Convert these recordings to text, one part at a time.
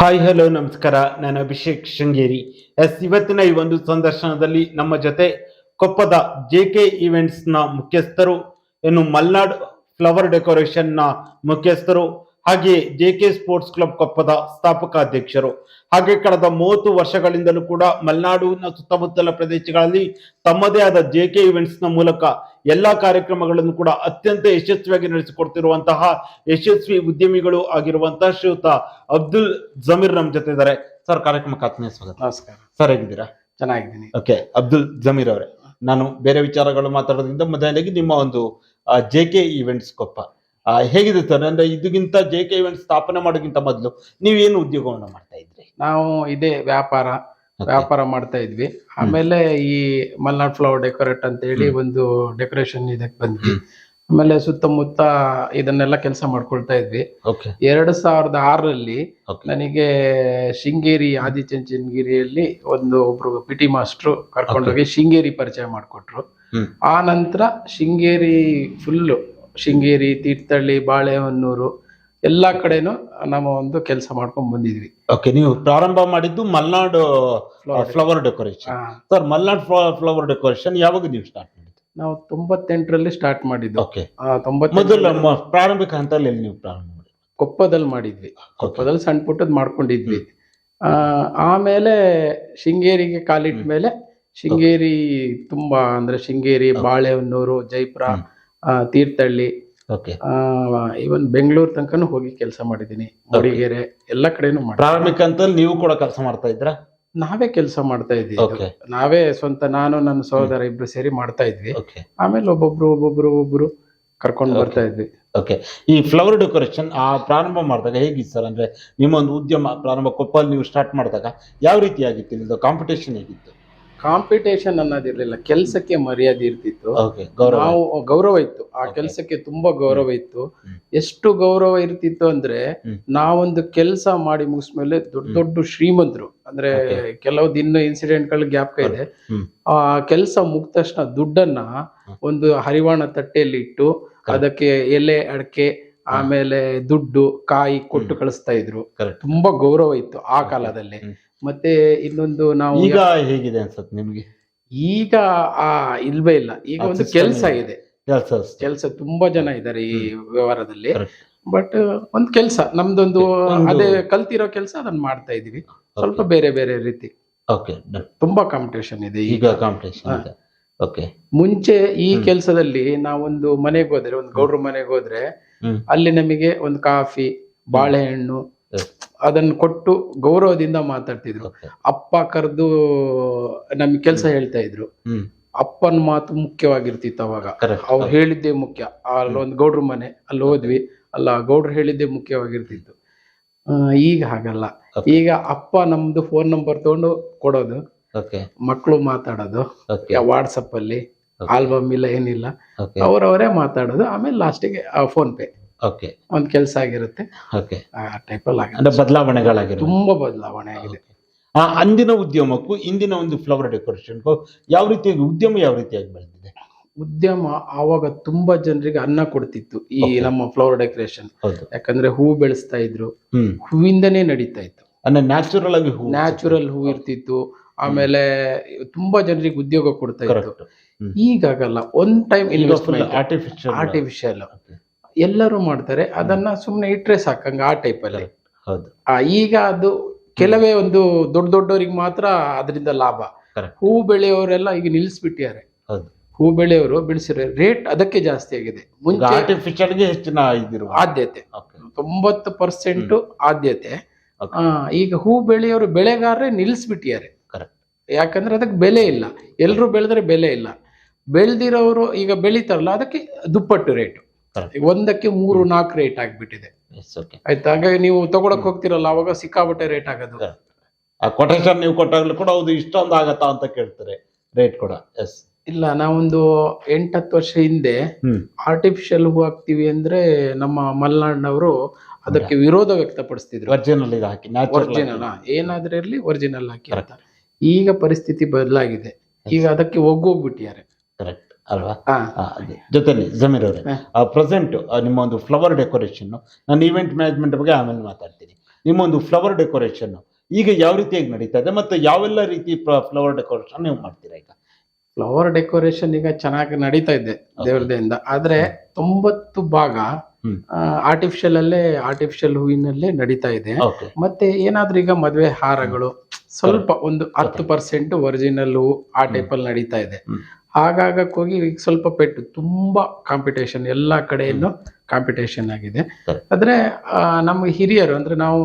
Hi hello ನಮಸ್ಕಾರ. ನಾನು ಅಭಿಷೇಕ್ ಶೃಂಗೇರಿ. ಇವತ್ತಿನ ಈ ಒಂದು ಸಂದರ್ಶನದಲ್ಲಿ ನಮ್ಮ ಜೊತೆ ಕೊಪ್ಪದ ಜೆಕೆ ಈವೆಂಟ್ಸ್ ನ ಮುಖ್ಯಸ್ಥರು, ಮಲ್ನಾಡ್ ಫ್ಲವರ್ ಡೆಕೋರೇಷನ್ ನ ಮುಖ್ಯಸ್ಥರು, ಹಾಗೆ ಜೆಕೆ ಸ್ಪೋರ್ಟ್ಸ್ ಕ್ಲಬ್ ಕೊಪ್ಪದ ಸ್ಥಾಪಕ ಅಧ್ಯಕ್ಷರು, ಹಾಗೆ ಕಳೆದ 30 ವರ್ಷಗಳಿಂದಲೂ ಕೂಡ ಮಲೆನಾಡಿನ ಸುತ್ತಮುತ್ತಲ ಪ್ರದೇಶಗಳಲ್ಲಿ ತಮ್ಮದೇ ಆದ ಜೆಕೆ ಈವೆಂಟ್ಸ್ ನ ಮೂಲಕ ಎಲ್ಲಾ ಕಾರ್ಯಕ್ರಮಗಳನ್ನು ಕೂಡ ಅತ್ಯಂತ ಯಶಸ್ವಿಯಾಗಿ ನಡೆಸಿಕೊಡ್ತಿರುವಂತಹ ಯಶಸ್ವಿ ಉದ್ಯಮಿಗಳು ಆಗಿರುವಂತಹ ಶ್ರೀಯುತ ಅಬ್ದುಲ್ ಜಮೀರ್ ನಮ್ಮ ಜೊತೆ ಇದ್ದಾರೆ. ಸರ್, ಕಾರ್ಯಕ್ರಮಕ್ಕೆ ಆತ್ಮೀಯ ಸ್ವಾಗತ. ನಮಸ್ಕಾರ. ಸರ್, ಹೇಗಿದ್ದೀರಾ? ಚೆನ್ನಾಗಿದ್ದೀನಿ. ಓಕೆ, ಅಬ್ದುಲ್ ಜಮೀರ್ ಅವರೇ, ನಾನು ಬೇರೆ ವಿಚಾರಗಳು ಮಾತಾಡೋದ್ರಿಂದ ಮೊದಲಾಗಿ ನಿಮ್ಮ ಒಂದು ಜೆಕೆ ಈವೆಂಟ್ಸ್ ಕೊಪ್ಪ ಹೇಗಿದೆ ಸರ್? ಅಂದ್ರೆ ಇದಕ್ಕಿಂತ ಜೆಕೆ ಈವೆಂಟ್ಸ್ ಸ್ಥಾಪನೆ ಮಾಡೋಕ್ಕಿಂತ ಮೊದಲು ನೀವೇನು ಉದ್ಯೋಗವನ್ನು ಮಾಡ್ತಾ ಇದ್ರಿ? ನಾವು ಇದೇ ವ್ಯಾಪಾರ ಮಾಡ್ತಾ ಇದ್ವಿ. ಆಮೇಲೆ ಈ ಮಲ್ನಾಡ್ ಫ್ಲವರ್ ಡೆಕೋರೇಟ್ ಅಂತ ಹೇಳಿ ಒಂದು ಡೆಕೋರೇಷನ್ ಇದಕ್ಕೆ ಬಂದ್ವಿ. ಆಮೇಲೆ ಸುತ್ತಮುತ್ತ ಇದನ್ನೆಲ್ಲ ಕೆಲಸ ಮಾಡ್ಕೊಳ್ತಾ ಇದ್ವಿ. 2006ರಲ್ಲಿ ನನಗೆ ಶೃಂಗೇರಿ ಆದಿಚುಂಚನಗಿರಿಯಲ್ಲಿ ಒಬ್ರು ಪಿಟಿ ಮಾಸ್ಟ್ರು ಕರ್ಕೊಂಡೋಗಿ ಶೃಂಗೇರಿ ಪರಿಚಯ ಮಾಡಿಕೊಟ್ರು. ಆ ನಂತರ ಶೃಂಗೇರಿ ಫುಲ್ಲು ಶೃಂಗೇರಿ, ತೀರ್ಥಹಳ್ಳಿ, ಬಾಳೆಹೊನ್ನೂರು ಎಲ್ಲಾ ಕಡೆನೂ ನಾವು ಒಂದು ಕೆಲಸ ಮಾಡ್ಕೊಂಡ್ ಬಂದಿದ್ವಿ. ಓಕೆ, ನೀವು ಪ್ರಾರಂಭ ಮಾಡಿದ್ದು Malnad flower decoration. Sir, Malnad flower decoration ಯಾವಾಗ ನೀವು ಸ್ಟಾರ್ಟ್ ಮಾಡಿದ್ದು? ನಾವು 98ರಲ್ಲಿ ಸ್ಟಾರ್ಟ್ ಮಾಡಿದ್ದು. ಓಕೆ, ಮೊದಲ ಪ್ರಾರಂಭಿಕ ಹಂತದಲ್ಲಿ ನೀವು ಪ್ರಾರಂಭ ಮಾಡಿ ಕೊಪ್ಪದಲ್ಲಿ ಮಾಡಿದ್ವಿ. ಕೊಪ್ಪದಲ್ಲಿ ಸಣ್ಣ ಪುಟ್ಟದ್ ಮಾಡ್ಕೊಂಡಿದ್ವಿ. ಆಮೇಲೆ ಶೃಂಗೇರಿಗೆ ಕಾಲಿಟ್ಟ ಮೇಲೆ ಶೃಂಗೇರಿ ತುಂಬಾ ಅಂದ್ರೆ ಶೃಂಗೇರಿ, ಬಾಳೆಹೊನ್ನೂರು, ಜೈಪುರ, ತೀರ್ಥಹಳ್ಳಿ, ಇವನ್ ಬೆಂಗಳೂರು ತನಕನೂ ಹೋಗಿ ಕೆಲಸ ಮಾಡಿದೀನಿ. ಮೂಡಿಗೆರೆ ಎಲ್ಲ ಕಡೆನೂ ಮಾಡಿ. ಪ್ರಾರಂಭಿಕ ಹಂತದಲ್ಲಿ ನೀವು ಕೂಡ ಕೆಲಸ ಮಾಡ್ತಾ ಇದ್ರ? ನಾವೇ ಕೆಲಸ ಮಾಡ್ತಾ ಇದ್ವಿ. ನಾವೇ ಸ್ವಂತ, ನಾನು ನನ್ನ ಸಹೋದರ ಇಬ್ರು ಸೇರಿ ಮಾಡ್ತಾ ಇದ್ವಿ. ಆಮೇಲೆ ಒಬ್ಬೊಬ್ರು ಕರ್ಕೊಂಡು ಬರ್ತಾ ಇದ್ವಿ. ಓಕೆ, ಈ ಫ್ಲವರ್ ಡೆಕೋರೇಷನ್ ಪ್ರಾರಂಭ ಮಾಡಿದಾಗ ಹೇಗಿತ್ತು ಸರ್? ಅಂದ್ರೆ ನಿಮ್ಮ ಒಂದು ಉದ್ಯಮ ಪ್ರಾರಂಭ ಕೊಪ್ಪಲ್ಲಿ ನೀವು ಸ್ಟಾರ್ಟ್ ಮಾಡಿದಾಗ ಯಾವ ರೀತಿ ಆಗಿತ್ತು? ಇದು ಕಾಂಪಿಟೇಷನ್ ಹೇಗಿತ್ತು? ಕಾಂಪಿಟೇಷನ್ ಅನ್ನೋದಿರ್ಲಿಲ್ಲ, ಕೆಲ್ಸಕ್ಕೆ ಮರ್ಯಾದೆ ಇರ್ತಿತ್ತು. ನಾವು ಗೌರವ ಇತ್ತು, ಆ ಕೆಲ್ಸಕ್ಕೆ ತುಂಬಾ ಗೌರವ ಇತ್ತು. ಎಷ್ಟು ಗೌರವ ಇರ್ತಿತ್ತು ಅಂದ್ರೆ, ನಾವೊಂದು ಕೆಲಸ ಮಾಡಿ ಮುಗಿಸ್ಮೇಲೆ ದೊಡ್ಡ ಶ್ರೀಮಂತರು ಅಂದ್ರೆ ಕೆಲವ್ದು ಇನ್ನು ಇನ್ಸಿಡೆಂಟ್ ಗಳು ಜ್ಞಾಪಕ ಇದೆ. ಆ ಕೆಲಸ ಮುಗಿದ ತಕ್ಷಣ ದುಡ್ಡನ್ನ ಒಂದು ಹರಿವಾಣ ತಟ್ಟೆಯಲ್ಲಿ ಇಟ್ಟು ಅದಕ್ಕೆ ಎಲೆ, ಅಡಕೆ, ಆಮೇಲೆ ದುಡ್ಡು, ಕಾಯಿ ಕೊಟ್ಟು ಕಳಿಸ್ತಾ ಇದ್ರು. ತುಂಬಾ ಗೌರವ ಇತ್ತು ಆ ಕಾಲದಲ್ಲಿ. ಮತ್ತೆ ಇನ್ನೊಂದು, ನಾವು ಈಗ ಹೇಗಿದೆ ಅನ್ಸುತ್ತೆ ನಿಮ್ಗೆ? ಈಗ ಇಲ್ವೇ ಇಲ್ಲ. ಈಗ ಒಂದು ಕೆಲಸ ಇದೆ, ಕೆಲಸ ತುಂಬಾ ಜನ ಇದ್ದಾರೆ ಈ ವ್ಯವಹಾರದಲ್ಲಿ. ಬಟ್ ಒಂದ್ ಕೆಲಸ ನಮ್ದೊಂದು ಅದೇ ಕಲ್ತಿರೋ ಕೆಲಸ ಅದನ್ನ ಮಾಡ್ತಾ ಇದೀವಿ, ಸ್ವಲ್ಪ ಬೇರೆ ಬೇರೆ ರೀತಿ. ತುಂಬಾ ಕಾಂಪಿಟೇಷನ್ ಇದೆ ಈಗ. ಮುಂಚೆ ಈ ಕೆಲಸದಲ್ಲಿ ನಾವೊಂದು ಮನೆಗೆ ಹೋದ್ರೆ, ಒಂದು ಗೌಡ್ರ ಮನೆಗೆ ಹೋದ್ರೆ ಅಲ್ಲಿ ನಮಗೆ ಒಂದು ಕಾಫಿ, ಬಾಳೆಹಣ್ಣು ಅದನ್ನ ಕೊಟ್ಟು ಗೌರವದಿಂದ ಮಾತಾಡ್ತಿದ್ರು. ಅಪ್ಪ ಕರೆದು ನಮ್ಗೆ ಕೆಲಸ ಹೇಳ್ತಾ ಇದ್ರು. ಅಪ್ಪನ ಮಾತು ಮುಖ್ಯವಾಗಿರ್ತಿತ್ತು ಅವಾಗ. ಅವ್ರು ಹೇಳಿದ್ದೇ ಮುಖ್ಯ. ಅಲ್ಲೊಂದು ಗೌಡ್ರ ಮನೆ, ಅಲ್ಲಿ ಹೋದ್ವಿ, ಅಲ್ಲ ಗೌಡ್ರು ಹೇಳಿದ್ದೇ ಮುಖ್ಯವಾಗಿರ್ತಿತ್ತು. ಈಗ ಹಾಗಲ್ಲ. ಈಗ ಅಪ್ಪ ನಮ್ದು ಫೋನ್ ನಂಬರ್ ತಗೊಂಡು ಕೊಡೋದು, ಮಕ್ಕಳು ಮಾತಾಡೋದು, ವಾಟ್ಸಪ್ ಅಲ್ಲಿ ಆಲ್ಬಮ್ ಇಲ್ಲ, ಏನಿಲ್ಲ, ಅವ್ರವರೇ ಮಾತಾಡೋದು. ಆಮೇಲೆ ಲಾಸ್ಟಿಗೆ ಫೋನ್ ಪೇ ಒಂದ್ ಕೆಲಸ ಆಗಿರುತ್ತೆ. ಬದಲಾವಣೆಗಳಾಗಿದೆ, ತುಂಬಾ ಬದಲಾವಣೆ ಆಗಿದೆ. ಅಂದಿನ ಉದ್ಯಮಕ್ಕೂ ಇಂದಿನ ಒಂದು ಫ್ಲವರ್ ಡೆಕೋರೇಷನ್ಗೂ ಯಾವ ರೀತಿಯಾಗಿ ಉದ್ಯಮ ಯಾವ ರೀತಿಯಾಗಿ ಬೆಳೆದಿದೆ? ಉದ್ಯಮ ಆವಾಗ ತುಂಬಾ ಜನರಿಗೆ ಅನ್ನ ಕೊಡ್ತಿತ್ತು ಈ ನಮ್ಮ ಫ್ಲವರ್ ಡೆಕೋರೇಷನ್. ಯಾಕಂದ್ರೆ ಹೂ ಬೆಳೆಸ್ತಾ ಇದ್ರು, ಹೂವಿಂದನೇ ನಡೀತಾ ಇತ್ತು. ನ್ಯಾಚುರಲ್ ಹೂ ಇರ್ತಿತ್ತು. ಆಮೇಲೆ ತುಂಬಾ ಜನರಿಗೆ ಉದ್ಯೋಗ ಕೊಡ್ತಾ ಇತ್ತು. ಈಗಾಗಲ್ಲ, ಒನ್ ಟೈಮ್ ಇನ್ವೆಸ್ಟ್ಮೆಂಟ್, ಆರ್ಟಿಫಿಷಿಯಲ್ ಎಲ್ಲರೂ ಮಾಡ್ತಾರೆ. ಅದನ್ನ ಸುಮ್ನೆ ಇಟ್ರೆ ಸಾಕಂಗ ಆ ಟೈಪ್ ಅಲ್ಲಿ. ಈಗ ಅದು ಕೆಲವೇ ಒಂದು ದೊಡ್ಡವರಿಗೆ ಮಾತ್ರ ಅದರಿಂದ ಲಾಭ. ಹೂ ಬೆಳೆಯೋರೆಲ್ಲ ಈಗ ನಿಲ್ಲಿಸ್ಬಿಟ್ಟಿದ್ದಾರೆ. ಹೂ ಬೆಳೆಯೋರು ಬೆಳೆಸಿರೋ ರೇಟ್ ಅದಕ್ಕೆ ಜಾಸ್ತಿ ಆಗಿದೆ. ಮುಂಚೆ ಆರ್ಟಿಫಿಷಿಯಲ್ಗೆ ಹೆಚ್ಚಿನ ಆದ್ಯತೆ, 90% ಆದ್ಯತೆ. ಈಗ ಹೂ ಬೆಳೆಯೋರು ಬೆಳೆಗಾರರೇ ನಿಲ್ಲಿಸ್ಬಿಟ್ಟಿದ್ದಾರೆ. ಯಾಕಂದ್ರೆ ಅದಕ್ಕೆ ಬೆಲೆ ಇಲ್ಲ. ಎಲ್ರು ಬೆಳೆದ್ರೆ ಬೆಲೆ ಇಲ್ಲ. ಬೆಳೆದಿರೋರು ಈಗ ಬೆಳಿತಾರಲ್ಲ, ಅದಕ್ಕೆ ದುಪ್ಪಟ್ಟು ರೇಟು. ಒಂದಕ್ಕೆ 3-4 ರೇಟ್ ಆಗ್ಬಿಟ್ಟಿದೆ. ಆಯ್ತಾ? ಹಾಗಾಗಿ ನೀವು ತಗೊಳಕ್ ಹೋಗ್ತಿರಲ್ಲ, ಅವಾಗ ಸಿಕ್ಕಾಬಟ್ಟೆ ರೇಟ್ ಆಗೋದು. ಕೊಟೇಶನ್ ನೀವು ಕೊಟ್ಟಾಗ್ಲೂ ಕೂಡ ಅದು ಇಷ್ಟೊಂದು ಆಗತ್ತಾ ಅಂತ ಕೇಳ್ತಾರೆ ರೇಟ್ ಕೂಡ. ಇಲ್ಲ, ನಾವೊಂದು 8-10 ವರ್ಷ ಹಿಂದೆ ಆರ್ಟಿಫಿಷಿಯಲ್ ಹೂ ಹಾಕ್ತಿವಿ ಅಂದ್ರೆ ನಮ್ಮ ಮಲೆನಾಡಿನವರು ಅದಕ್ಕೆ ವಿರೋಧ ವ್ಯಕ್ತಪಡಿಸ್ತಿದ್ರು. ಒರಿಜಿನಲ್ ಏನಾದ್ರೆ ಇರ್ಲಿ, ಒರಿಜಿನಲ್ ಹಾಕಿ ಅಂತ. ಈಗ ಪರಿಸ್ಥಿತಿ ಬದಲಾಗಿದೆ. ಈಗ ಅದಕ್ಕೆ ಒಗ್ಗೋಗ್ಬಿಟ್ಟಿದ್ದಾರೆ. ಅಲ್ವಾ? ಜೊತೆಲಿ ಜಮೀರ್ ಅವರೇ, ಪ್ರೆಸೆಂಟ್ ನಿಮ್ಮ ಒಂದು ಫ್ಲವರ್ ಡೆಕೋರೇಷನ್, ನಾನು ಈವೆಂಟ್ ಮ್ಯಾನೇಜ್ಮೆಂಟ್ ಬಗ್ಗೆ ಆಮೇಲೆ ಮಾತಾಡ್ತೀನಿ. ನಿಮ್ಮ ಒಂದು ಫ್ಲವರ್ ಡೆಕೋರೇಷನ್ ಈಗ ಯಾವ ರೀತಿಯಾಗಿ ನಡೀತಾ ಇದೆ ಮತ್ತೆ ಯಾವೆಲ್ಲ ರೀತಿ ಫ್ಲವರ್ ಡೆಕೋರೇಷನ್ ನೀವು ಮಾಡ್ತೀರಾ ಈಗ? ಫ್ಲವರ್ ಡೆಕೋರೇಷನ್ ಈಗ ಚೆನ್ನಾಗಿ ನಡೀತಾ ಇದೆ ದೇವ್ರದಿಂದ, ಆದ್ರೆ 90 ಭಾಗ ಆರ್ಟಿಫಿಷಿಯಲ್ ಹೂವಿನಲ್ಲೇ ನಡೀತಾ ಇದೆ. ಓಕೆ. ಮತ್ತೆ ಏನಾದ್ರೂ ಈಗ ಮದುವೆ ಹಾರಗಳು ಸ್ವಲ್ಪ ಒಂದು 10% ಒರಿಜಿನಲ್ ಹೂ ಆ ಟೈಪ್ ಅಲ್ಲಿ ನಡೀತಾ ಇದೆ. ಹಾಗಾಗಕ್ ಹೋಗಿ ಈಗ ಸ್ವಲ್ಪ ಪೆಟ್ಟು ತುಂಬಾ ಕಾಂಪಿಟೇಷನ್, ಎಲ್ಲಾ ಕಡೆಯನ್ನು ಕಾಂಪಿಟೇಷನ್ ಆಗಿದೆ. ಆದ್ರೆ ನಮ್ಮ ಹಿರಿಯರು ಅಂದ್ರೆ ನಾವು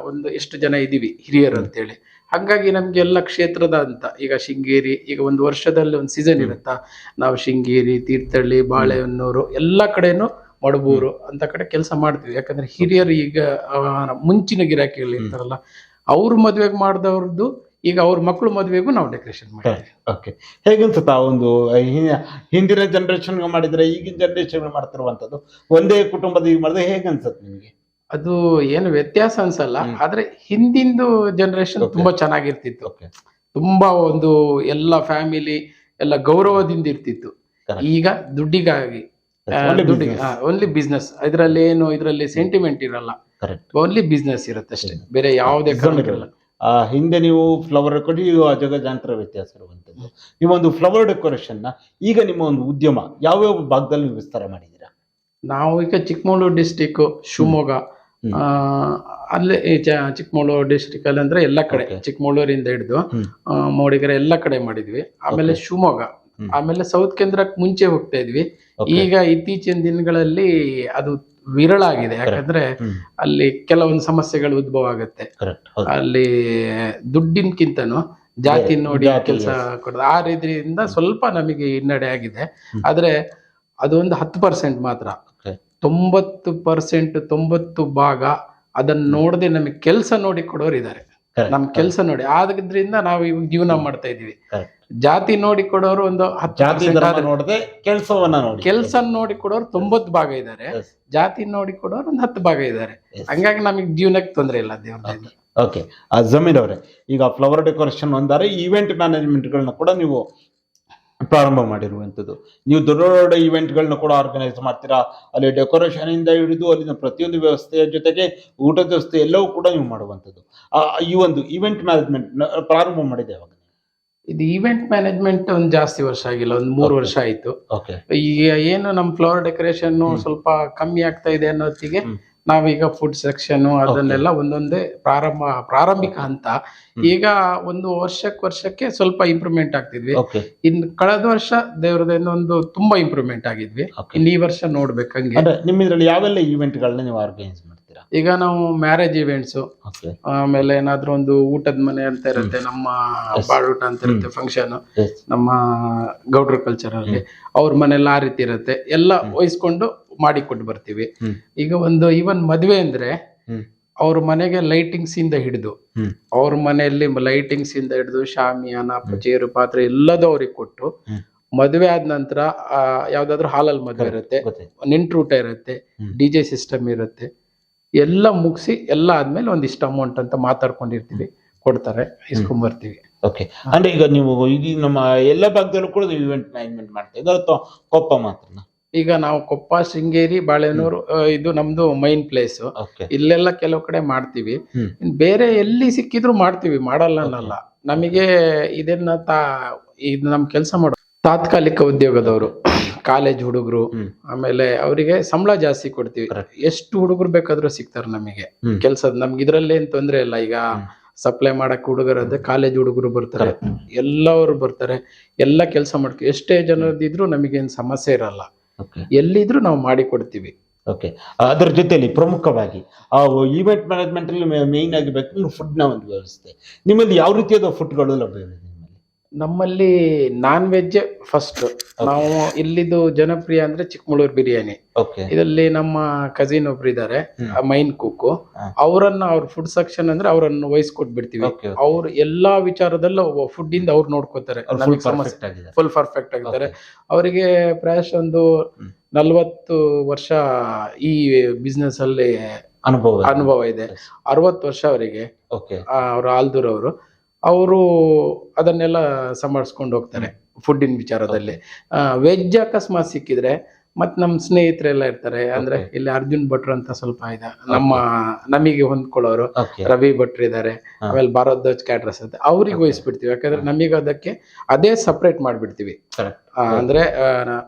ಒಂದು ಎಷ್ಟು ಜನ ಇದೀವಿ ಹಿರಿಯರು ಅಂತೇಳಿ, ಹಂಗಾಗಿ ನಮ್ಗೆ ಎಲ್ಲ ಕ್ಷೇತ್ರದ ಅಂತ ಈಗ ಶೃಂಗೇರಿ, ಈಗ ಒಂದು ವರ್ಷದಲ್ಲಿ ಒಂದು ಸೀಸನ್ ಇರುತ್ತಾ, ನಾವು ಶೃಂಗೇರಿ, ತೀರ್ಥಹಳ್ಳಿ, ಬಾಳೆಹೊನ್ನೂರು ಎಲ್ಲ ಕಡೆನೂ, ಮಡಬೂರು ಅಂತ ಕಡೆ ಕೆಲಸ ಮಾಡ್ತೀವಿ. ಯಾಕಂದ್ರೆ ಹಿರಿಯರು ಈಗ ಮುಂಚಿನ ಗಿರಾಕಿಗಳು ಇರ್ತಾರಲ್ಲ, ಅವ್ರ ಮದ್ವೆಗೆ ಮಾಡಿದವ್ರದ್ದು ಈಗ ಅವ್ರ ಮಕ್ಕಳು ಮದ್ವೆಗೂ ನಾವು ಡೆಕೋರೇಷನ್ ಮಾಡ್ತೀವಿ. ಓಕೆ. ಹೇಗನ್ಸುತ್ತಾ ಒಂದು ಹಿಂದಿನ ಜನರೇಷನ್ ಮಾಡಿದ್ರೆ ಈಗಿನ ಜನರೇಷನ್ ಮಾಡ್ತಿರುವಂತದ್ದು ಒಂದೇ ಕುಟುಂಬದ ಈಗ ಮಾಡಿದ್ರೆ ಹೇಗನ್ಸುತ್ತೆ ನಿಮಗೆ? ಅದು ಏನು ವ್ಯತ್ಯಾಸ ಅನ್ಸಲ್ಲ, ಆದ್ರೆ ಹಿಂದಿಂದು ಜನರೇಷನ್ ತುಂಬಾ ಚೆನ್ನಾಗಿರ್ತಿತ್ತು. ತುಂಬಾ ಒಂದು ಎಲ್ಲ ಫ್ಯಾಮಿಲಿ ಎಲ್ಲ ಗೌರವದಿಂದ ಇರ್ತಿತ್ತು. ಈಗ ದುಡ್ಡಿಗಾಗಿ ಓನ್ಲಿ ಬಿಸ್ನೆಸ್, ಇದ್ರಲ್ಲಿ ಸೆಂಟಿಮೆಂಟ್ ಇರಲ್ಲ, ಓನ್ಲಿ ಬಿಸ್ನೆಸ್ ಇರುತ್ತೆ ಅಷ್ಟೇ, ಬೇರೆ ಯಾವುದೇ ಕಾರಣಕ್ಕಿರಲ್ಲ. ಹಿಂದೆ ನೀವು ಫ್ಲವರ್ ಕೊಡಿ ಅಜಗಜಾಂತರ ವ್ಯತ್ಯಾಸ ಇರುವಂತದ್ದು. ನಿಮ್ಮ ಒಂದು ಫ್ಲವರ್ ಡೆಕೋರೇಷನ್ ನ ಈಗ ನಿಮ್ಮ ಒಂದು ಉದ್ಯಮ ಯಾವ್ಯಾವ ಭಾಗದಲ್ಲಿ ನೀವು ವಿಸ್ತಾರ ಮಾಡಿದ್ದೀರಾ? ನಾವು ಈಗ ಚಿಕ್ಕಮಗಳೂರು ಡಿಸ್ಟಿಕ್, ಶಿವಮೊಗ್ಗ, ಅಲ್ಲೇ ಚಿಕ್ಕಮಗಳೂರು ಡಿಸ್ಟಿಕ್ ಅಲ್ಲಿ ಅಂದ್ರೆ ಎಲ್ಲ ಕಡೆ, ಚಿಕ್ಕಮಗಳೂರಿಂದ ಹಿಡಿದು ಮೂಡಿಗೆರೆ ಎಲ್ಲ ಕಡೆ ಮಾಡಿದ್ವಿ. ಆಮೇಲೆ ಶಿವಮೊಗ್ಗ, ಆಮೇಲೆ ಸೌತ್ ಕೇಂದ್ರಕ್ಕೆ ಮುಂಚೆ ಹೋಗ್ತಾ ಇದ್ವಿ. ಈಗ ಇತ್ತೀಚಿನ ದಿನಗಳಲ್ಲಿ ಅದು ವಿರಳ ಆಗಿದೆ, ಯಾಕಂದ್ರೆ ಅಲ್ಲಿ ಕೆಲವೊಂದು ಸಮಸ್ಯೆಗಳು ಉದ್ಭವ ಆಗುತ್ತೆ. ಅಲ್ಲಿ ದುಡ್ಡಿನಕ್ಕಿಂತನೂ ಜಾತಿ ನೋಡಿ ಕೆಲಸ ಕೊಡೋದು, ಆ ರೀತಿಯಿಂದ ಸ್ವಲ್ಪ ನಮಗೆ ಹಿನ್ನಡೆ ಆಗಿದೆ. ಆದ್ರೆ ಅದೊಂದು 10% ಮಾತ್ರ. 90% 90 ಭಾಗ ಅದನ್ನ ನೋಡದೆ ನಮಗೆ ಕೆಲಸ ನೋಡಿ ಕೊಡೋರು ಇದ್ದಾರೆ. ನಮ್ ಕೆಲಸ ನೋಡಿ ಆದ್ರಿಂದ ನಾವು ಇವಾಗ ಜೀವನ ಮಾಡ್ತಾ ಇದೀವಿ. ಜಾತಿ ನೋಡಿ ಕೊಡೋರು ಒಂದು 10% ನೋಡದೆ ಕೆಲಸ ನೋಡಿ ಕೊಡೋರು 90 ಭಾಗ ಇದ್ದಾರೆ. ಜಾತಿ ನೋಡಿ ಕೊಡೋರು ಒಂದು 10 ಭಾಗ ಇದ್ದಾರೆ. ಹಂಗಾಗಿ ನಮಗೆ ಜೀವನಕ್ಕೆ ತೊಂದರೆ ಇಲ್ಲ ದೇವ್ರದಿಂದ. ಓಕೆ. ಜಮೀರ್ ಅವರೇ, ಈಗ ಫ್ಲವರ್ ಡೆಕೋರೇಷನ್ ಒಂದಾರೆ ಈವೆಂಟ್ ಮ್ಯಾನೇಜ್ಮೆಂಟ್ಗಳನ್ನ ಕೂಡ ನೀವು ಪ್ರಾರಂಭ ಮಾಡಿರುವಂಥದ್ದು. ನೀವು ದೊಡ್ಡ ದೊಡ್ಡ ಇವೆಂಟ್ಗಳನ್ನ ಕೂಡ ಆರ್ಗನೈಸ್ ಮಾಡ್ತೀರಾ. ಅಲ್ಲಿ ಡೆಕೋರೇಷನ್ ಇಂದ ಹಿಡಿದು ಅಲ್ಲಿನ ಪ್ರತಿಯೊಂದು ವ್ಯವಸ್ಥೆಯ ಜೊತೆಗೆ ಊಟದ ವ್ಯವಸ್ಥೆ ಎಲ್ಲವೂ ಕೂಡ ನೀವು ಮಾಡುವಂಥದ್ದು. ಈ ಒಂದು ಇವೆಂಟ್ ಮ್ಯಾನೇಜ್ಮೆಂಟ್ ಪ್ರಾರಂಭ ಮಾಡಿದೆ ಯಾವಾಗ? ಇದು ಇವೆಂಟ್ ಮ್ಯಾನೇಜ್ಮೆಂಟ್ ಒಂದು ಜಾಸ್ತಿ ವರ್ಷ ಆಗಿಲ್ಲ, ಒಂದು 3 ವರ್ಷ ಆಯ್ತು. ಈಗ ಏನು ನಮ್ ಫ್ಲವರ್ ಡೆಕೋರೇಷನ್ ಸ್ವಲ್ಪ ಕಮ್ಮಿ ಆಗ್ತಾ ಇದೆ ಅನ್ನೋತ್ತಿಗೆ ನಾವೀಗ ಫುಡ್ ಸೆಕ್ಷನ್ ಅದನ್ನೆಲ್ಲ ಒಂದೊಂದೇ ಪ್ರಾರಂಭಿಕ ಹಂತ. ಈಗ ಒಂದು ವರ್ಷಕ್ಕೆ ಸ್ವಲ್ಪ ಇಂಪ್ರೂವ್ಮೆಂಟ್ ಆಗ್ತಿದ್ವಿ. ಇನ್ನು ಕಳೆದ ವರ್ಷ ದೇವ್ರದಿಂದ ಒಂದು ತುಂಬಾ ಇಂಪ್ರೂವ್ಮೆಂಟ್ ಆಗಿದ್ವಿ. ಇನ್ನು ಈ ವರ್ಷ ನೋಡ್ಬೇಕಂಗೆ. ನಿಮ್ಮ ಇದ್ರಲ್ಲಿ ಯಾವೆಲ್ಲ ಇವೆಂಟ್ ಗಳನ್ನ ನೀವು ಆರ್ಗನೈಸ್ ಮಾಡ್ತೀರಾ? ಈಗ ನಾವು ಮ್ಯಾರೇಜ್ ಇವೆಂಟ್ಸ್, ಆಮೇಲೆ ಏನಾದ್ರೂ ಒಂದು ಊಟದ ಮನೆ ಅಂತ ಇರುತ್ತೆ, ನಮ್ಮ ಬಾಳೂಟ ಅಂತ ಇರುತ್ತೆ ಫಂಕ್ಷನ್, ನಮ್ಮ ಗೌಡ್ರ ಕಲ್ಚರ್ ಅಲ್ಲಿ ಅವ್ರ ಮನೆಲ್ಲ ಆ ರೀತಿ ಇರುತ್ತೆ, ಎಲ್ಲ ವಹಿಸ್ಕೊಂಡು ಮಾಡಿಕೊಟ್ಟು ಬರ್ತೀವಿ. ಈಗ ಒಂದು ಈವನ್ ಮದ್ವೆ ಅಂದ್ರೆ ಅವ್ರ ಮನೆಗೆ ಲೈಟಿಂಗ್ಸ್ ಇಂದ ಹಿಡಿದು, ಅವ್ರ ಮನೆಯಲ್ಲಿ ಲೈಟಿಂಗ್ಸ್ ಇಂದ ಹಿಡಿದು ಶಾಮಿಯಾನ, ಚೇರು, ಪಾತ್ರೆ ಎಲ್ಲದೂ ಅವ್ರಿಗೆ ಕೊಟ್ಟು, ಮದುವೆ ಆದ ನಂತರ ಯಾವ್ದಾದ್ರು ಹಾಲಲ್ಲಿ ಮದುವೆ ಇರುತ್ತೆ, ನೆಂಟ್ರೂಟ ಇರುತ್ತೆ, DJ ಸಿಸ್ಟಮ್ ಇರುತ್ತೆ, ಎಲ್ಲ ಮುಗಿಸಿ ಎಲ್ಲ ಆದ್ಮೇಲೆ ಒಂದಿಷ್ಟು ಅಮೌಂಟ್ ಅಂತ ಮಾತಾಡ್ಕೊಂಡಿರ್ತೀವಿ, ಕೊಡ್ತಾರೆ, ಇಸ್ಕೊಂಡ್ಬರ್ತೀವಿ. ಓಕೆ. ಅಂದ್ರೆ ಈಗ ನೀವು ಈಗ ನಮ್ಮ ಎಲ್ಲ ಭಾಗದಲ್ಲೂ ಕೂಡ ಇವೆಂಟ್ ಮ್ಯಾನೇಜ್ಮೆಂಟ್ ಮಾಡ್ತೀವಿ ಅಥವಾ ಕೊಪ್ಪ ಮಾತ್ರ? ಈಗ ನಾವು ಕೊಪ್ಪ, ಶೃಂಗೇರಿ, ಬಾಳೆಹೊನ್ನೂರು ಇದು ನಮ್ದು ಮೈನ್ ಪ್ಲೇಸ್. ಇಲ್ಲೆಲ್ಲ ಕೆಲವು ಕಡೆ ಮಾಡ್ತೀವಿ, ಬೇರೆ ಎಲ್ಲಿ ಸಿಕ್ಕಿದ್ರು ಮಾಡ್ತೀವಿ, ಮಾಡಲ್ಲ ಅನ್ನಲ್ಲ. ನಮಗೆ ಇದನ್ನ ಇದು ನಮ್ ಕೆಲಸ ಮಾಡೋ ತಾತ್ಕಾಲಿಕ ಉದ್ಯೋಗದವರು, ಕಾಲೇಜ್ ಹುಡುಗರು, ಆಮೇಲೆ ಅವರಿಗೆ ಸಂಬಳ ಜಾಸ್ತಿ ಕೊಡ್ತೀವಿ. ಎಷ್ಟು ಹುಡುಗರು ಬೇಕಾದ್ರೂ ಸಿಗ್ತಾರೆ ನಮಗೆ ಕೆಲ್ಸದ. ನಮ್ಗೆ ಇದ್ರಲ್ಲಿ ಏನ್ ತೊಂದ್ರೆ ಇಲ್ಲ. ಈಗ ಸಪ್ಲೈ ಮಾಡಕ್ ಹುಡುಗರದ್ದೆ ಕಾಲೇಜ್ ಹುಡುಗರು ಬರ್ತಾರೆ, ಎಲ್ಲವರು ಬರ್ತಾರೆ, ಎಲ್ಲ ಕೆಲಸ ಮಾಡ್ತೀವಿ. ಎಷ್ಟೇ ಜನದಿದ್ರು ನಮಗೇನ್ ಸಮಸ್ಯೆ ಇರಲ್ಲ, ಎಲ್ಲಿದ್ರು ನಾವು ಮಾಡಿ ಕೊಡ್ತೀವಿ. ಓಕೆ. ಅದರ ಜೊತೆಲಿ ಪ್ರಮುಖವಾಗಿ ಆ ಇವೆಂಟ್ ಮ್ಯಾನೇಜ್ಮೆಂಟ್ ಅಲ್ಲಿ ಮೇನ್ ಆಗಿ ಬೇಕು ಫುಡ್ ನ ಒಂದು ವ್ಯವಸ್ಥೆ. ನಿಮ್ಮಲ್ಲಿ ಯಾವ ರೀತಿಯಾದ ಫುಡ್ಗಳು ಲಭ್ಯವಿದೆ? ನಮ್ಮಲ್ಲಿ ನಾನ್ ವೆಜ್ ಫಸ್ಟ್. ನಾವು ಇಲ್ಲಿದು ಜನಪ್ರಿಯ ಅಂದ್ರೆ ಚಿಕ್ಕಮಗಳೂರು ಬಿರಿಯಾನಿ. ಇದರಲ್ಲಿ ನಮ್ಮ ಕಸಿನ್ ಒಬ್ರು ಇದಾರೆ, ಮೈನ್ ಕುಕ್. ಅವ್ರ ಫುಡ್ ಸೆಕ್ಷನ್ ಅಂದ್ರೆ ಅವ್ರನ್ನ ವಹಿಸ್ಕೊಟ್ಬಿಡ್ತೀವಿ. ಅವ್ರು ಎಲ್ಲಾ ವಿಚಾರದಲ್ಲೂ ಫುಡ್ ಇಂದ ಅವ್ರು ನೋಡ್ಕೋತಾರೆ, ಫುಲ್ ಪರ್ಫೆಕ್ಟ್ ಆಗಿದ್ದಾರೆ. ಅವರಿಗೆ ಪ್ರಾಯಶಃ ಒಂದು 40 ವರ್ಷ ಈ ಬಿಸ್ನೆಸ್ ಅಲ್ಲಿ ಅನುಭವ ಇದೆ. 60 ವರ್ಷ ಅವರಿಗೆ. ಅವ್ರು ಆಲ್ದೂರ್ ಅವರು ಅದನ್ನೆಲ್ಲ ಸಂಭಾಳಿಸ್ಕೊಂಡು ಹೋಗ್ತಾರೆ ಫುಡ್ಡಿನ ವಿಚಾರದಲ್ಲಿ. ವೆಜ್ ಅಕಸ್ಮಾತ್ ಸಿಕ್ಕಿದ್ರೆ ಮತ್ ನಮ್ ಸ್ನೇಹಿತರೆಲ್ಲ ಇರ್ತಾರೆ, ಅಂದ್ರೆ ಇಲ್ಲಿ ಅರ್ಜುನ್ ಭಟ್ರು ಅಂತ ಸ್ವಲ್ಪ ಇದೆ, ನಮಗೆ ಹೊಂದ್ಕೊಳ್ಳೋರು. ಓಕೆ ರವಿ ಭಟ್ರು ಇದಾರೆ, ಆಮೇಲೆ ಭಾರದ್ವಾಜ್ ಕ್ಯಾಟ್ರಸ್ ಅಂತ ಅವ್ರಿಗೆ ವಹಿಸ್ಬಿಡ್ತೀವಿ. ಯಾಕಂದ್ರೆ ನಮಗೆ ಅದಕ್ಕೆ ಅದೇ ಸಪ್ರೇಟ್ ಮಾಡ್ಬಿಡ್ತೀವಿ. ಅಂದ್ರೆ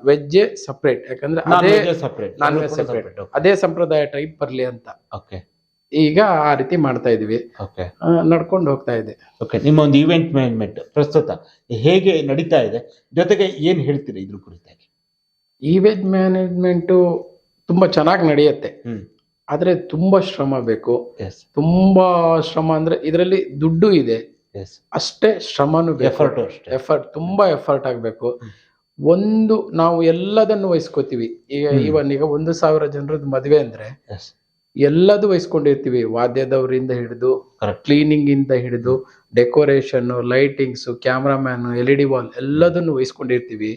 ವೆಜ್ ಸಪ್ರೇಟ್, ಯಾಕಂದ್ರೆ ಅದೇ ಸಪರೇಟ್ ನಾನ್ ವೆಜ್ ಸಪ್ರೇಟ್, ಅದೇ ಸಂಪ್ರದಾಯ ಟೈಪ್ ಬರ್ಲಿ ಅಂತ ಓಕೆ ಈಗ ಆ ರೀತಿ ಮಾಡ್ತಾ ಇದೀವಿ. ಓಕೆ ನಡ್ಕೊಂಡು ಹೋಗ್ತಾ ಇದೆ. ಓಕೆ, ನಿಮ್ಮ ಒಂದು ಇವೆಂಟ್ ಮ್ಯಾನೇಜ್ಮೆಂಟ್ ಪ್ರಸ್ತುತ ಹೇಗೆ ನಡೀತಾ ಇದೆ, ಜೊತೆಗೆ ಏನ್ ಹೇಳ್ತೀರಿ ಇದ್ರ ಕುರಿತಾಗಿ? ಈವೆಂಟ್ ಮ್ಯಾನೇಜ್ಮೆಂಟ್ ತುಂಬಾ ಚೆನ್ನಾಗಿ ನಡೆಯುತ್ತೆ, ಆದ್ರೆ ತುಂಬಾ ಶ್ರಮ ಬೇಕು. ತುಂಬಾ ಶ್ರಮ ಅಂದ್ರೆ ಇದರಲ್ಲಿ ದುಡ್ಡು ಇದೆ, ಅಷ್ಟೇ ಶ್ರಮನೂ ಬೇಕು. ಎಫರ್ಟ್ ತುಂಬಾ ಎಫರ್ಟ್ ಆಗ್ಬೇಕು. ನಾವು ಎಲ್ಲದನ್ನು ವಹಿಸ್ಕೋತೀವಿ. ಈಗ 1,000 ಜನರದ್ದು ಮದುವೆ ಅಂದ್ರೆ ಎಲ್ಲದೂ ವಹಿಸ್ಕೊಂಡಿರ್ತೀವಿ. ವಾದ್ಯದವರಿಂದ ಹಿಡಿದು, ಕ್ಲೀನಿಂಗ್ ಇಂದ ಹಿಡಿದು, decoration, lightings, cameraman, LED wall ಎಲ್ಲದನ್ನು ವಹಿಸ್ಕೊಂಡಿರ್ತೀವಿ.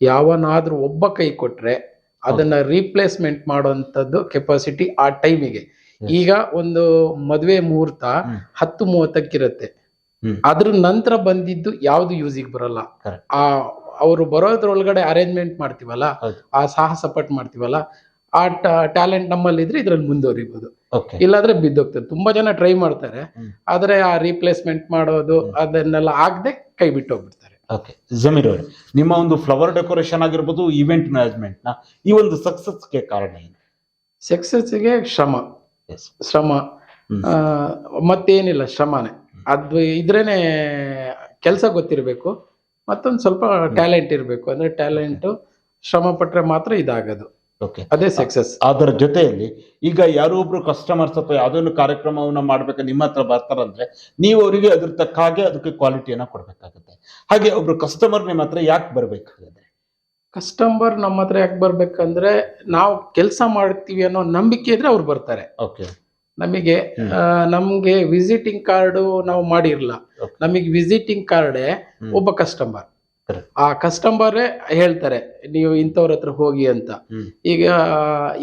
ಯಾವನಾದ್ರೂ ಒಬ್ಬ ಕೈ ಕೊಟ್ರೆ ಅದನ್ನ ರೀಪ್ಲೇಸ್ಮೆಂಟ್ ಮಾಡುವಂತದ್ದು ಕೆಪಾಸಿಟಿ ಆ ಟೈಮಿಗೆ. ಈಗ ಒಂದು ಮದುವೆ ಮುಹೂರ್ತ 10:30 ಅದ್ರ ನಂತರ ಬಂದಿದ್ದು ಯಾವ್ದು ಯೂಸಿಗೆ ಬರಲ್ಲ. ಅವರು ಬರೋದ್ರೊಳಗಡೆ ಅರೇಂಜ್ಮೆಂಟ್ ಮಾಡ್ತೀವಲ್ಲ, ಆ ಸಾಹಸ ಪಟ್ಟು ಮಾಡ್ತೀವಲ್ಲ, ಆ ಟ್ಯಾಲೆಂಟ್ ನಮ್ಮಲ್ಲಿ ಇದ್ರೆ ಇದ್ರಲ್ಲಿ ಮುಂದುವರಿಬಹುದು. ಇಲ್ಲಾಂದ್ರೆ ಬಿದ್ದೋಗ್ತಾರೆ. ತುಂಬಾ ಜನ ಟ್ರೈ ಮಾಡ್ತಾರೆ, ಆದ್ರೆ ಆ ರೀಪ್ಲೇಸ್ಮೆಂಟ್ ಮಾಡೋದು ಅದನ್ನೆಲ್ಲ ಆಗದೆ ಕೈ ಬಿಟ್ಟು ಹೋಗ್ಬಿಡ್ತಾರೆ. ಓಕೆ, ಜಮೀರ್ ಅವರೇ, ನಿಮ್ಮ ಒಂದು ಫ್ಲವರ್ ಡೆಕೋರೇಷನ್ ಆಗಿರ್ಬೋದು, ಇವೆಂಟ್ ಮ್ಯಾನೇಜ್ಮೆಂಟ್ ನ ಈ ಒಂದು ಸಕ್ಸಸ್ಗೆ ಕಾರಣ ಏನು? ಸಕ್ಸಸ್ಗೆ ಶ್ರಮ ಮತ್ತೇನಿಲ್ಲ, ಶ್ರಮನೇ. ಅದು ಇದ್ರೇನೆ ಕೆಲಸ ಗೊತ್ತಿರಬೇಕು, ಮತ್ತೊಂದು ಸ್ವಲ್ಪ ಟ್ಯಾಲೆಂಟ್ ಇರಬೇಕು. ಅಂದ್ರೆ ಟ್ಯಾಲೆಂಟ್, ಶ್ರಮ ಪಟ್ರೆ ಮಾತ್ರ ಇದಾಗದು. ಅದೇ ಸಕ್ಸಸ್. ಅದರ ಜೊತೆಯಲ್ಲಿ ಈಗ ಯಾರೋ ಒಬ್ರು ಕಸ್ಟಮರ್ಸ್ ಅಥವಾ ಯಾವ್ದೊಂದು ಕಾರ್ಯಕ್ರಮವನ್ನ ಮಾಡ್ಬೇಕು ನಿಮ್ಮ ಹತ್ರ ಬರ್ತಾರಂದ್ರೆ ನೀವು ಅವರಿಗೆ ಅದ್ರ ತಕ್ಕ ಹಾಗೆ ಅದಕ್ಕೆ ಕ್ವಾಲಿಟಿಯನ್ನ ಕೊಡ್ಬೇಕಾಗುತ್ತೆ. ಹಾಗೆ ಒಬ್ರು ಕಸ್ಟಮರ್ ನಿಮ್ಮ ಹತ್ರ ಯಾಕೆ ಬರ್ಬೇಕಾಗುತ್ತೆ? ಕಸ್ಟಮರ್ ನಮ್ಮ ಹತ್ರ ಯಾಕೆ ಬರ್ಬೇಕಂದ್ರೆ ನಾವು ಕೆಲಸ ಮಾಡ್ತೀವಿ ಅನ್ನೋ ನಂಬಿಕೆ ಇದ್ರೆ ಅವ್ರು ಬರ್ತಾರೆ. ಓಕೆ, ನಮ್ಗೆ ವಿಸಿಟಿಂಗ್ ಕಾರ್ಡ್ ನಾವು ಮಾಡಿರಲ್ಲ, ನಮಗೆ ವಿಸಿಟಿಂಗ್ ಕಾರ್ಡೇ ಒಬ್ಬ ಕಸ್ಟಮರ್. ಆ ಕಸ್ಟಮರೇ ಹೇಳ್ತಾರೆ ನೀವು ಇಂಥವ್ರ ಹತ್ರ ಹೋಗಿ ಅಂತ.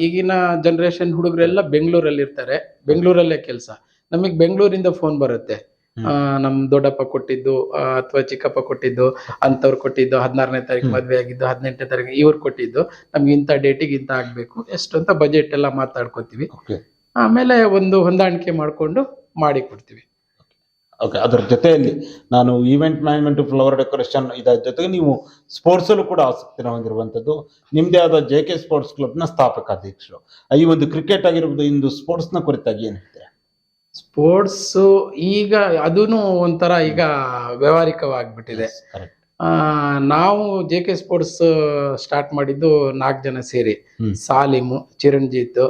ಈಗಿನ ಜನರೇಷನ್ ಹುಡುಗರೆಲ್ಲ ಬೆಂಗಳೂರಲ್ಲಿ ಇರ್ತಾರೆ, ಬೆಂಗಳೂರಲ್ಲೇ ಕೆಲಸ. ನಮಗ್ ಬೆಂಗಳೂರಿಂದ ಫೋನ್ ಬರುತ್ತೆ, ನಮ್ ದೊಡ್ಡಪ್ಪ ಕೊಟ್ಟಿದ್ದು ಅಥವಾ ಚಿಕ್ಕಪ್ಪ ಕೊಟ್ಟಿದ್ದು, ಅಂತವ್ರು ಕೊಟ್ಟಿದ್ದು, 16ನೇ ತಾರೀಕು ಮದ್ವೆ ಆಗಿದ್ದು, 18ನೇ ತಾರೀಕು ಇವ್ರು ಕೊಟ್ಟಿದ್ದು, ನಮ್ಗೆ ಇಂಥ ಡೇಟಿಗೆ ಇಂಥ ಆಗ್ಬೇಕು, ಎಷ್ಟು ಅಂತ ಬಜೆಟ್ ಎಲ್ಲ ಮಾತಾಡ್ಕೊತೀವಿ. ಆಮೇಲೆ ಒಂದು ಹೊಂದಾಣಿಕೆ ಮಾಡ್ಕೊಂಡು ಮಾಡಿ ಕೊಡ್ತೀವಿ. ಓಕೆ, ಅದರ ಜೊತೆಯಲ್ಲಿ ನಾನು ಈವೆಂಟ್ ಮ್ಯಾನೇಜ್ಮೆಂಟ್, ಫ್ಲವರ್ ಡೆಕೋರೇಷನ್ ಇದರ ಜೊತೆಗೆ ನೀವು ಸ್ಪೋರ್ಟ್ಸ್ ಅಲ್ಲೂ ಕೂಡ ಆಸಕ್ತಿನ ಹೊಂದಿರುವಂತದ್ದು. ನಿಮ್ದೇ ಆದ JK ಸ್ಪೋರ್ಟ್ಸ್ ಕ್ಲಬ್ ನ ಸ್ಥಾಪಕ ಅಧ್ಯಕ್ಷರು. ಈ ಒಂದು ಕ್ರಿಕೆಟ್ ಆಗಿರ್ಬೋದು, ಇಂದು ಸ್ಪೋರ್ಟ್ಸ್ ನ ಕುರಿತಾಗಿ ಏನ್ ಹೇಳ್ತೀರಾ? ಸ್ಪೋರ್ಟ್ಸ್ ಈಗ ಅದೂನು ಒಂಥರ ಈಗ ವ್ಯವಹಾರಿಕವಾಗ್ಬಿಟ್ಟಿದೆ. ನಾವು JK ಸ್ಪೋರ್ಟ್ಸ್ ಸ್ಟಾರ್ಟ್ ಮಾಡಿದ್ದು 4 ಜನ ಸೇರಿ, ಸಾಲಿಮು, ಚಿರಂಜಿತ್,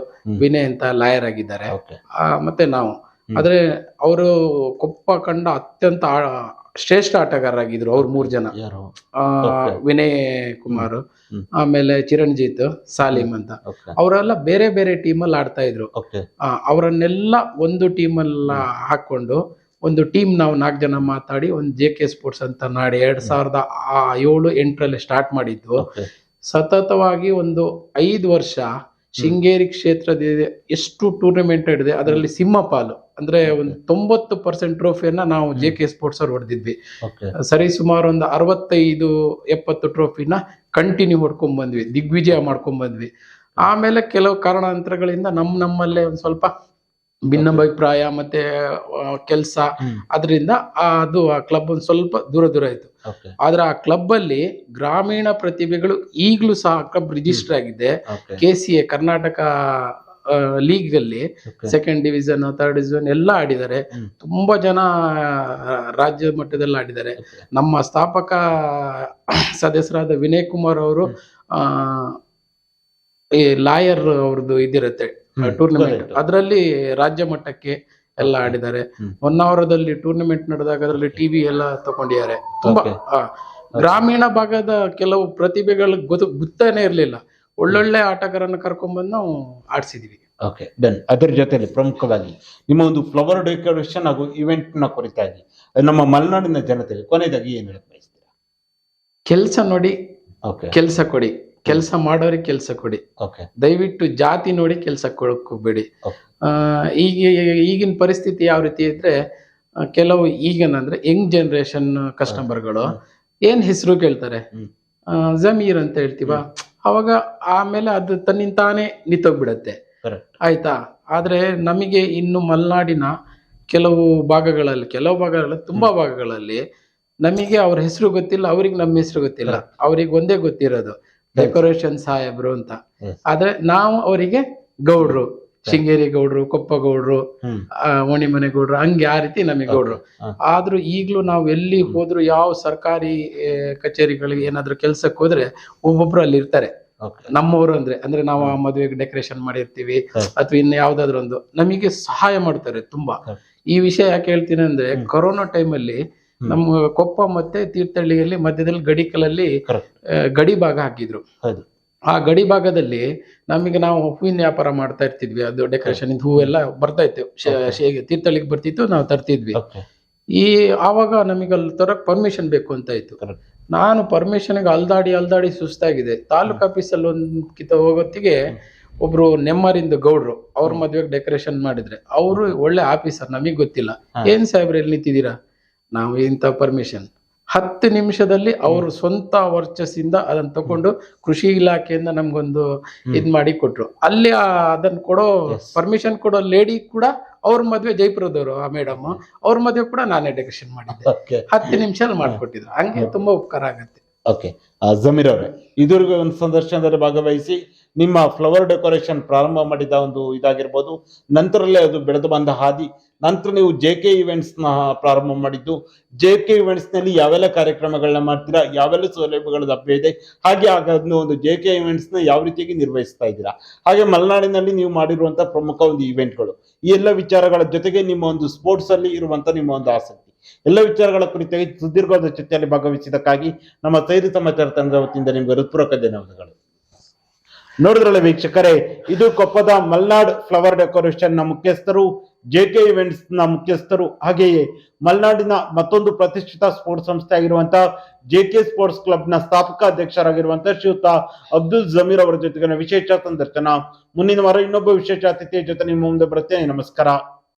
ವಿನಯ್ ಅಂತ ಲಾಯರ್ ಆಗಿದ್ದಾರೆ, ಮತ್ತೆ ನಾವು. ಆದ್ರೆ ಅವರು ಕೊಪ್ಪ ಕಂಡ ಅತ್ಯಂತ ಶ್ರೇಷ್ಠ ಆಟಗಾರರಾಗಿದ್ರು. ಅವ್ರು 3 ಜನ, ವಿನಯ್ ಕುಮಾರ್, ಆಮೇಲೆ ಚಿರಂಜಿತ್, ಸಾಲಿಮ್ ಅಂತ. ಅವರೆಲ್ಲ ಬೇರೆ ಬೇರೆ ಟೀಮಲ್ಲಿ ಆಡ್ತಾ ಇದ್ರು. ಅವರನ್ನೆಲ್ಲ ಒಂದು ಟೀಮಲ್ಲಿ ಹಾಕೊಂಡು ಒಂದು ಟೀಮ್ ನಾವು 4 ಜನ ಮಾತಾಡಿ ಒಂದು JK ಸ್ಪೋರ್ಟ್ಸ್ ಅಂತ ನಾಡಿ 2007-8 ಸ್ಟಾರ್ಟ್ ಮಾಡಿದ್ದು. ಸತತವಾಗಿ ಒಂದು 5 ವರ್ಷ ಶೃಂಗೇರಿ ಕ್ಷೇತ್ರದ ಎಷ್ಟು ಟೂರ್ನಮೆಂಟ್ ಹಿಡಿದೆ ಅದರಲ್ಲಿ ಸಿಂಹಪಾಲು ಅಂದ್ರೆ ಒಂದು 90% ಟ್ರೋಫಿಯನ್ನ ನಾವು JK ಸ್ಪೋರ್ಟ್ಸ್ ಅವ್ರು ಹೊಡೆದಿದ್ವಿ. ಸರಿ ಸುಮಾರು ಒಂದು 65-70 ಟ್ರೋಫಿನ ಕಂಟಿನ್ಯೂ ಹೊಡ್ಕೊಂಡ್ ಬಂದ್ವಿ, ದಿಗ್ವಿಜಯ ಮಾಡ್ಕೊಂಡ್ ಬಂದ್ವಿ. ಆಮೇಲೆ ಕೆಲವು ಕಾರಣಾಂತರಗಳಿಂದ ನಮ್ಮಲ್ಲೇ ಒಂದ್ ಸ್ವಲ್ಪ ಭಿನ್ನಾಭಿಪ್ರಾಯ ಮತ್ತೆ ಕೆಲಸ, ಅದರಿಂದ ಅದು ಆ ಕ್ಲಬ್ ಒಂದ್ ಸ್ವಲ್ಪ ದೂರ ಆಯ್ತು. ಆದ್ರೆ ಆ ಕ್ಲಬ್ ಅಲ್ಲಿ ಗ್ರಾಮೀಣ ಪ್ರತಿಭೆಗಳು ಈಗಲೂ ಸಹ ಕ್ಲಬ್ ರಿಜಿಸ್ಟರ್ ಆಗಿದೆ. KCA ಕರ್ನಾಟಕ ಲೀಗ್ ಅಲ್ಲಿ 2nd ಡಿವಿಷನ್, 3rd ಡಿವಿಷನ್ ಎಲ್ಲ ಆಡಿದ್ದಾರೆ. ತುಂಬಾ ಜನ ರಾಜ್ಯ ಮಟ್ಟದಲ್ಲಿ ಆಡಿದ್ದಾರೆ. ನಮ್ಮ ಸ್ಥಾಪಕ ಸದಸ್ಯರಾದ ವಿನಯ್ ಕುಮಾರ್ ಅವರು ಈ ಲಾಯರ್ ಅವ್ರದ್ದು ಇದಿರುತ್ತೆ ಟೂರ್ನಮೆಂಟ್, ಅದರಲ್ಲಿ ರಾಜ್ಯ ಮಟ್ಟಕ್ಕೆ ಎಲ್ಲ ಆಡಿದ್ದಾರೆ. ಹೊನ್ನಾವರದಲ್ಲಿ ಟೂರ್ನಮೆಂಟ್ ನಡೆದಾಗ ಅದರಲ್ಲಿ TV ಎಲ್ಲ ತಗೊಂಡಿದ್ದಾರೆ. ತುಂಬಾ ಗ್ರಾಮೀಣ ಭಾಗದ ಕೆಲವು ಪ್ರತಿಭೆಗಳಿಗೆ ಗೊತ್ತಾನೆ ಇರ್ಲಿಲ್ಲ, ಒಳ್ಳೊಳ್ಳೆ ಆಟಗಾರನ್ನ ಕರ್ಕೊಂಡ್ಬಂದು ನಾವು ಆಡ್ಸಿದೀವಿ. Okay, done. ಅದರ ಜೊತೆಲಿ ಪ್ರಮುಖವಾಗಿ ನಿಮ್ಮ ಒಂದು ಫ್ಲವರ್ ಡೆಕೋರೇಷನ್ ಹಾಗೂ ಇವೆಂಟ್ ನ ಕುರಿತಾಗಿ ನಮ್ಮ ಮಲೆನಾಡಿನ ಜನತೆಗೆ ಕೊನೆಯದಾಗಿ ಏನ್ ಹೇಳಕ್ ಬಯಸ್ತೀರಾ? ಕೆಲಸ ನೋಡಿ, ಕೆಲಸ ಕೊಡಿ, ಕೆಲಸ ಮಾಡೋರಿಗೆ ಕೆಲಸ ಕೊಡಿ. ದಯವಿಟ್ಟು ಜಾತಿ ನೋಡಿ ಕೆಲಸ ಕೊಡೋಕೋಬೇಡಿ. ಈಗಿನ ಪರಿಸ್ಥಿತಿ ಯಾವ ರೀತಿ ಇದ್ರೆ, ಕೆಲವು ಈಗೇನಂದ್ರೆ ಯಂಗ್ ಜನರೇಷನ್ ಕಸ್ಟಮರ್ಗಳು ಏನ್ ಹೆಸರು ಕೇಳ್ತಾರೆ, ಜಮೀರ್ ಅಂತ ಹೇಳ್ತೀವ, ಅವಾಗ ಆಮೇಲೆ ಅದು ತನ್ನಿಂತಾನೇ ನಿಂತೋಗ್ಬಿಡತ್ತೆ. Correct. ಆಯ್ತಾ. ಆದ್ರೆ ನಮಗೆ ಇನ್ನು ಮಲೆನಾಡಿನ ಕೆಲವು ಭಾಗಗಳಲ್ಲಿ ತುಂಬಾ ಭಾಗಗಳಲ್ಲಿ ನಮಗೆ ಅವ್ರ ಹೆಸರು ಗೊತ್ತಿಲ್ಲ, ಅವ್ರಿಗೆ ನಮ್ಮ ಹೆಸರು ಗೊತ್ತಿಲ್ಲ. ಅವ್ರಿಗೆ ಒಂದೇ ಗೊತ್ತಿರೋದು ಡೆಕೋರೇಷನ್ ಸಾಹೇಬ್ರು ಅಂತ. Yes. ಆದ್ರೆ ನಾವು ಅವರಿಗೆ ಗೌಡ್ರು, ಶೃಂಗೇರಿ ಗೌಡ್ರು, ಕೊಪ್ಪ ಗೌಡ್ರು, ಓಣಿಮನೆ ಗೌಡ್ರು, ಹಂಗೆ ಆ ರೀತಿ ನಮಗೆ ಗೌಡ್ರು. ಆದ್ರೂ ಈಗ್ಲೂ ನಾವು ಎಲ್ಲಿ ಹೋದ್ರು, ಯಾವ ಸರ್ಕಾರಿ ಕಚೇರಿಗಳಿಗೆ ಏನಾದ್ರು ಕೆಲ್ಸಕ್ಕೆ ಹೋದ್ರೆ ಒಬ್ಬೊಬ್ರು ಅಲ್ಲಿ ಇರ್ತಾರೆ ನಮ್ಮವರು. ಅಂದ್ರೆ ನಾವು ಆ ಮದುವೆಗೆ ಡೆಕೋರೇಷನ್ ಮಾಡಿರ್ತೀವಿ ಅಥವಾ ಇನ್ನು ಯಾವ್ದಾದ್ರು ಒಂದು, ನಮಗೆ ಸಹಾಯ ಮಾಡ್ತಾರೆ ತುಂಬಾ. ಈ ವಿಷಯ ಯಾಕೆ ಹೇಳ್ತೀನಿ ಅಂದ್ರೆ, ಕೊರೋನಾ ಟೈಮಲ್ಲಿ ನಮ್ಮ ಕೊಪ್ಪ ಮತ್ತೆ ತೀರ್ಥಹಳ್ಳಿಯಲ್ಲಿ ಮಧ್ಯದಲ್ಲಿ ಗಡಿಕಲಲ್ಲಿ ಗಡಿ ಭಾಗ ಹಾಕಿದ್ರು. ಆ ಗಡಿ ಭಾಗದಲ್ಲಿ ನಮಗೆ, ನಾವು ಹೂವಿನ ವ್ಯಾಪಾರ ಮಾಡ್ತಾ ಇರ್ತಿದ್ವಿ, ಅದು ಡೆಕೋರೇಷನ್ ಹೂವೆಲ್ಲ ಬರ್ತಾ ಇತ್ತು, ತೀರ್ಥಹಳ್ಳಿಗೆ ಬರ್ತಿತ್ತು, ನಾವು ತರ್ತಿದ್ವಿ. ಆವಾಗ ನಮಗೆ ಅಲ್ಲಿ ತರಕ್ ಪರ್ಮಿಷನ್ ಬೇಕು ಅಂತ ಇತ್ತು. ನಾನು ಪರ್ಮಿಷನ್ಗೆ ಅಲ್ದಾಡಿ ಸುಸ್ತಾಗಿದೆ. ತಾಲೂಕ್ ಆಫೀಸಲ್ಲಿ ಒಂದ್ಕಿತ ಹೋಗೋತ್ತಿಗೆ ಒಬ್ರು ನೆಮ್ಮರಿಂದ ಗೌಡ್ರು, ಅವ್ರ ಮದ್ವೆಗೆ ಡೆಕೋರೇಷನ್ ಮಾಡಿದ್ರೆ, ಅವರು ಒಳ್ಳೆ ಆಫೀಸರ್, ನಮಗ್ ಗೊತ್ತಿಲ್ಲ. ಏನ್ ಸಾಹೇಬ್ರೆ ಎಲ್ಲಿ ನಿಂತಿದ್ದೀರಾ, ನಾವು ಇಂಥ ಪರ್ಮಿಷನ್ 10 ನಿಮಿಷದಲ್ಲಿ ಅವರು ಸ್ವಂತ ವರ್ಚಸ್ಸಿಂದ ಅದನ್ನ ತಕೊಂಡು ಕೃಷಿ ಇಲಾಖೆಯಿಂದ ನಮ್ಗೊಂದು ಇದ್ ಮಾಡಿ ಕೊಟ್ರು. ಅಲ್ಲಿ ಅದನ್ನ ಕೊಡೋ ಪರ್ಮಿಷನ್ ಕೊಡೋ ಲೇಡಿ ಕೂಡ ಅವ್ರ ಮದ್ವೆ ಜೈಪುರದವರು, ಆ ಮೇಡಮ್ ಅವ್ರ ಮದ್ವೆ ಕೂಡ ನಾನೇ ಡೆಕೋರೇಷನ್ ಮಾಡಿದ್ದೆ. 10 ನಿಮಿಷ ಮಾಡ್ಕೊಟ್ಟಿದ್ರು. ಹಂಗೆ ತುಂಬಾ ಉಪಕಾರ ಆಗತ್ತೆ. ಓಕೆ, ಜಮೀರ್ ಅವರೇ, ಇದುವರೆಗೂ ಒಂದು ಸಂದರ್ಶನದಲ್ಲಿ ಭಾಗವಹಿಸಿ ನಿಮ್ಮ ಫ್ಲವರ್ ಡೆಕೋರೇಷನ್ ಪ್ರಾರಂಭ ಮಾಡಿದ ಒಂದು ಇದಾಗಿರ್ಬೋದು, ನಂತರಲ್ಲೇ ಅದು ಬೆಳೆದು ಬಂದ ಹಾದಿ, ನಂತರ ನೀವು JK ಇವೆಂಟ್ಸ್ ನ ಪ್ರಾರಂಭ ಮಾಡಿದ್ದು, JK ಇವೆಂಟ್ಸ್ ನಲ್ಲಿ ಯಾವೆಲ್ಲ ಕಾರ್ಯಕ್ರಮಗಳನ್ನ ಮಾಡ್ತೀರಾ, ಯಾವೆಲ್ಲ ಸೌಲಭ್ಯಗಳ ಲಭ್ಯ ಇದೆ, ಹಾಗೆ ಅದನ್ನು ಒಂದು JK ಇವೆಂಟ್ಸ್ ನ ಯಾವ ರೀತಿಯಾಗಿ ನಿರ್ವಹಿಸ್ತಾ ಇದ್ದೀರಾ, ಹಾಗೆ ಮಲೆನಾಡಿನಲ್ಲಿ ನೀವು ಮಾಡಿರುವಂತಹ ಪ್ರಮುಖ ಒಂದು ಇವೆಂಟ್ಗಳು, ಈ ಎಲ್ಲ ವಿಚಾರಗಳ ಜೊತೆಗೆ ನಿಮ್ಮ ಒಂದು ಸ್ಪೋರ್ಟ್ಸ್ ಅಲ್ಲಿ ಇರುವಂತ ನಿಮ್ಮ ಒಂದು ಆಸಕ್ತಿ, ಎಲ್ಲ ವಿಚಾರಗಳ ಕುರಿತಾಗಿ ಸುದೀರ್ಘವಾದ ಚರ್ಚೆಯಲ್ಲಿ ಭಾಗವಹಿಸಿದ್ದಕ್ಕಾಗಿ ನಮ್ಮ ಸೈರಿ ಸಮಾಚಾರ ತಂಡದ ವತಿಯಿಂದ ನಿಮ್ಗೆ ಹೃತ್ಪೂರ್ವಕ ಧನ್ಯವಾದಗಳು. ನೋಡಿದ್ರಲ್ಲ ವೀಕ್ಷಕರೇ, ಇದು ಕೊಪ್ಪದ ಮಲ್ನಾಡ್ ಫ್ಲವರ್ ಡೆಕೋರೇಷನ್ ನ ಮುಖ್ಯಸ್ಥರು, JK ಇವೆಂಟ್ಸ್ ನ ಮುಖ್ಯಸ್ಥರು, ಹಾಗೆಯೇ ಮಲೆನಾಡಿನ ಮತ್ತೊಂದು ಪ್ರತಿಷ್ಠಿತ ಸ್ಪೋರ್ಟ್ಸ್ ಸಂಸ್ಥೆ ಆಗಿರುವಂತಹ JK ಸ್ಪೋರ್ಟ್ಸ್ ಕ್ಲಬ್ ನ ಸ್ಥಾಪಕ ಅಧ್ಯಕ್ಷರಾಗಿರುವಂತಹ ಶ್ರೀಯುತ ಅಬ್ದುಲ್ ಜಮೀರ್ ಅವರ ಜೊತೆಗಿನ ವಿಶೇಷ ಸಂದರ್ಶನ. ಮುಂದಿನ ವಾರ ಇನ್ನೊಬ್ಬ ವಿಶೇಷ ಅತಿಥಿಯ ಜೊತೆ ನಿಮ್ಮ ಮುಂದೆ ಬರುತ್ತೆ. ನಮಸ್ಕಾರ.